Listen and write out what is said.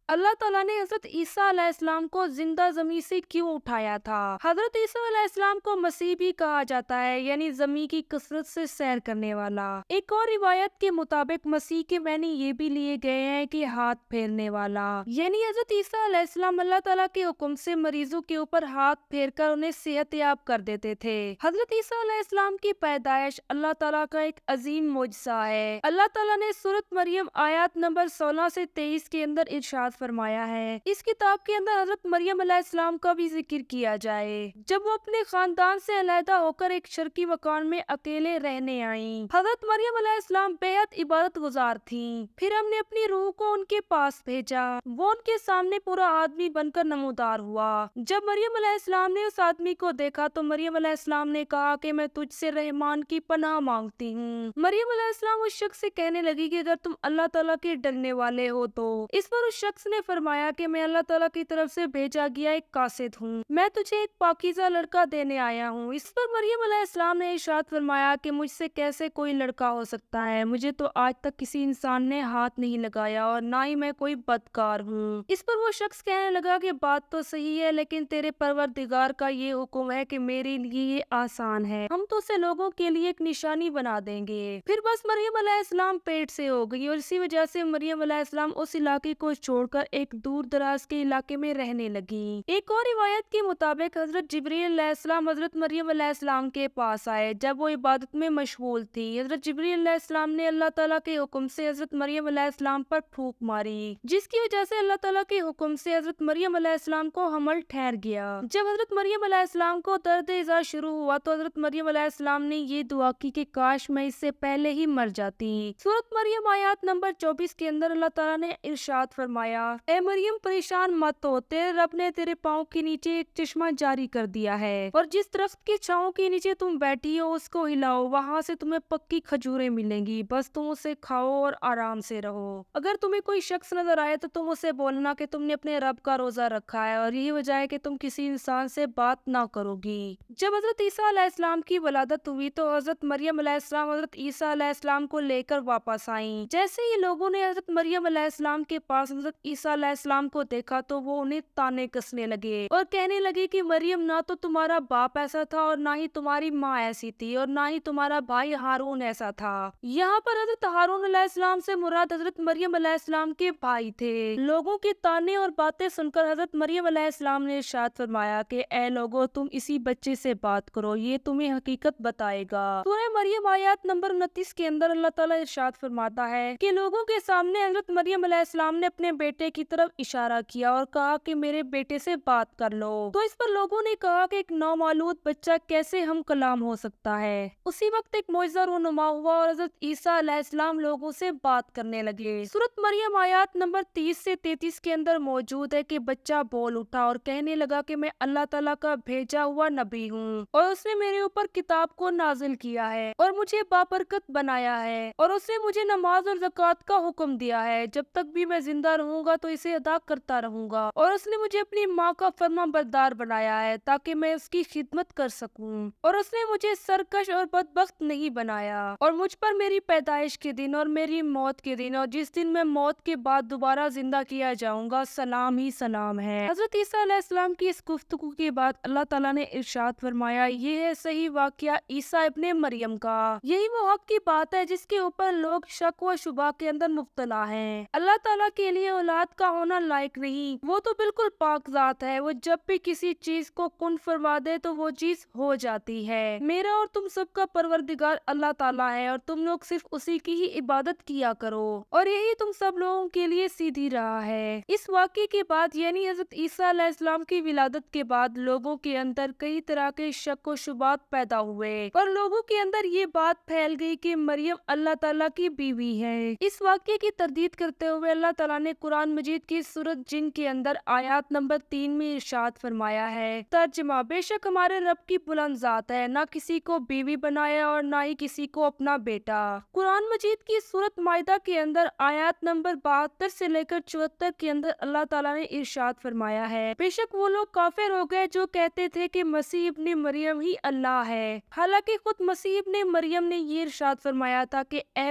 اللہ تعالیٰ نے حضرت عیسیٰ علیہ السلام کو زندہ زمین سے کیوں اٹھایا تھا؟ حضرت عیسیٰ علیہ السلام کو مسیح بھی کہا جاتا ہے، یعنی زمین کی کثرت سے سیر کرنے والا۔ ایک اور روایت کے مطابق مسیح کے معنی یہ بھی لیے گئے ہیں کہ ہاتھ پھیرنے والا، یعنی حضرت عیسیٰ علیہ السلام اللہ تعالیٰ کے حکم سے مریضوں کے اوپر ہاتھ پھیر کر انہیں صحت یاب کر دیتے تھے۔ حضرت عیسیٰ علیہ السلام کی پیدائش اللہ تعالیٰ کا ایک عظیم معجزہ ہے۔ اللہ تعالیٰ نے سورۃ مریم آیات نمبر 16 سے 23 کے اندر ارشاد فرمایا ہے۔ اس کتاب کے اندر حضرت مریم علیہ السلام کا بھی ذکر کیا جائے، جب وہ اپنے خاندان سے علیحدہ ہو کر ایک شرقی مکان میں اکیلے رہنے آئیں۔ حضرت مریم علیہ السلام بے حد عبادت گزار تھیں۔ پھر ہم نے اپنی روح کو ان کے پاس بھیجا، وہ ان کے سامنے پورا آدمی بن کر نمودار ہوا۔ جب مریم علیہ السلام نے اس آدمی کو دیکھا تو مریم علیہ السلام نے کہا کہ میں تجھ سے رحمان کی پناہ مانگتی ہوں۔ مریم علیہ السلام اس شخص سے کہنے لگی کہ اگر تم اللہ تعالیٰ کے ڈرنے والے ہو تو۔ اس پر اس شخص نے فرمایا کہ میں اللہ تعالیٰ کی طرف سے بھیجا گیا ایک قاصد ہوں، میں تجھے ایک پاکیزہ لڑکا دینے آیا ہوں۔ اس پر مریم علیہ السلام نے ارشاد فرمایا کہ مجھ سے کیسے کوئی لڑکا ہو سکتا ہے، مجھے تو آج تک کسی انسان نے ہاتھ نہیں لگایا اور نہ ہی میں کوئی بدکار ہوں۔ اس پر وہ شخص کہنے لگا کہ بات تو صحیح ہے، لیکن تیرے پروردگار کا یہ حکم ہے کہ میرے لیے یہ آسان ہے، ہم تو اسے لوگوں کے لیے ایک نشانی بنا دیں گے۔ پھر بس مریم علیہ السلام پیٹ سے ہو گئی اور اسی وجہ سے مریم علیہ السلام اس علاقے کو چھوڑ کر ایک دور دراز کے علاقے میں رہنے لگی۔ ایک اور روایت کے مطابق حضرت جبریل علیہ السلام حضرت مریم علیہ السلام کے پاس آئے جب وہ عبادت میں مشغول تھی۔ حضرت جبریل علیہ السلام نے اللہ تعالیٰ کے حکم سے حضرت مریم علیہ السلام پر پھونک ماری، جس کی وجہ سے اللہ تعالیٰ کے حکم سے حضرت مریم علیہ السلام کو حمل ٹھہر گیا۔ جب حضرت مریم علیہ السلام کو درد ازا شروع ہوا تو حضرت مریم علیہ السلام نے یہ دعا کی کہ کاش میں اس سے پہلے ہی مر جاتی۔ سورۃ مریم آیات نمبر 24 کے اندر اللہ تعالیٰ نے ارشاد فرمایا، اے مریم پریشان مت ہو، تیرے رب نے تیرے پاؤں کے نیچے ایک چشمہ جاری کر دیا ہے، اور جس درخت کی چھاؤں کے نیچے تم بیٹھی ہو اس کو ہلاؤ، وہاں سے تمہیں پکی کھجوریں ملیں گی، بس تم اسے کھاؤ اور آرام سے رہو۔ اگر تمہیں کوئی شخص نظر آئے تو تم اسے بولنا کہ تم نے اپنے رب کا روزہ رکھا ہے اور یہی وجہ ہے کہ تم کسی انسان سے بات نہ کرو گی۔ جب حضرت عیسیٰ علیہ السلام کی ولادت ہوئی تو حضرت مریم علیہ السلام حضرت عیسیٰ علیہ السلام کو لے کر واپس آئیں۔ جیسے ہی لوگوں نے حضرت مریم علیہ السلام کے پاس حضرت عیسیٰ علیہ السلام کو دیکھا تو وہ انہیں تانے کسنے لگے اور کہنے لگے کہ مریم نہ تو تمہارا باپ ایسا تھا اور نہ ہی تمہاری ماں ایسی تھی اور نہ ہی تمہارا بھائی ہارون ایسا تھا۔ یہاں پر حضرت ہارون علیہ السلام سے مراد حضرت مریم علیہ السلام کے بھائی تھے۔ لوگوں کے تانے اور باتیں سن کر حضرت مریم علیہ السلام نے ارشاد فرمایا کہ اے لوگوں تم اسی بچے سے بات کرو، یہ تمہیں حقیقت بتائے گا۔ سورہ مریم آیات نمبر 29 کے اندر اللہ تعالیٰ ارشاد فرماتا ہے کہ لوگوں کے سامنے حضرت مریم علیہ السلام نے اپنے بیٹے کی طرف اشارہ کیا اور کہا کہ میرے بیٹے سے بات کر لو، تو اس پر لوگوں نے کہا کہ ایک نومولود بچہ کیسے ہم کلام ہو سکتا ہے۔ اسی وقت ایک معجزہ رونما ہوا اور حضرت عیسیٰ علیہ السلام لوگوں سے بات کرنے لگے۔ سورۃ مریم آیات نمبر 30 سے 33 کے اندر موجود ہے کہ بچہ بول اٹھا اور کہنے لگا کہ میں اللہ تعالیٰ کا بھیجا ہوا نبی ہوں اور اس نے میرے اوپر کتاب کو نازل کیا ہے اور مجھے بابرکت بنایا ہے، اور اس نے مجھے نماز اور زکوٰۃ کا حکم دیا ہے، جب تک بھی میں زندہ رہوں گا تو اسے ادا کرتا رہوں گا، اور اس نے مجھے اپنی ماں کا فرما بردار بنایا ہے تاکہ میں اس کی خدمت کر سکوں، اور اس نے مجھے سرکش اور بدبخت نہیں بنایا، اور مجھ پر میری پیدائش کے دن اور میری موت کے دن اور جس دن میں موت کے بعد دوبارہ زندہ کیا جاؤں گا سلام ہی سلام ہے۔ حضرت عیسیٰ علیہ السلام کی اس گفتگو کے بعد اللہ تعالیٰ نے ارشاد فرمایا، یہ ہے صحیح واقعہ عیسیٰ ابن مریم کا، یہی وہ حق کی بات ہے جس کے اوپر لوگ شک و شبہ کے اندر مبتلا ہیں۔ اللہ تعالیٰ کے لیے اولاد کا ہونا لائق نہیں، وہ تو بالکل پاک ذات ہے، وہ جب بھی کسی چیز کو کن فرما دے تو وہ چیز ہو جاتی ہے۔ میرا اور تم سب کا پروردگار اللہ تعالیٰ ہے اور تم لوگ صرف اسی کی ہی عبادت کیا کرو، اور یہی تم سب لوگوں کے لیے سیدھی راہ ہے۔ اس واقعے کے بعد یعنی حضرت عیسیٰ علیہ السلام کی ولادت کے بعد لوگوں کے اندر کئی طرح کے شک و شبہات پیدا ہوئے اور لوگوں کے اندر یہ بات پھیل گئی کہ مریم اللہ تعالیٰ کی بیوی ہے۔ اس واقعے کی تردید کرتے ہوئے اللہ تعالیٰ نے قرآن مجید کی سورۃ جن کے اندر آیات نمبر 3 میں ارشاد فرمایا ہے، ترجمہ، بے شک ہمارے رب کی بلند ذات ہے، نہ کسی کو بیوی بنایا اور نہ ہی کسی کو اپنا بیٹا۔ قرآن مجید کی سورۃ مائدہ کے اندر آیات نمبر 72 سے لے کر 74 کے اندر اللہ تعالیٰ نے ارشاد فرمایا ہے، بے شک وہ لوگ کافر ہو گئے جو کہتے تھے کہ مسیح ابن مریم ہی اللہ ہے، حالانکہ خود مسیح ابن مریم نے یہ ارشاد فرمایا تھا کہ اے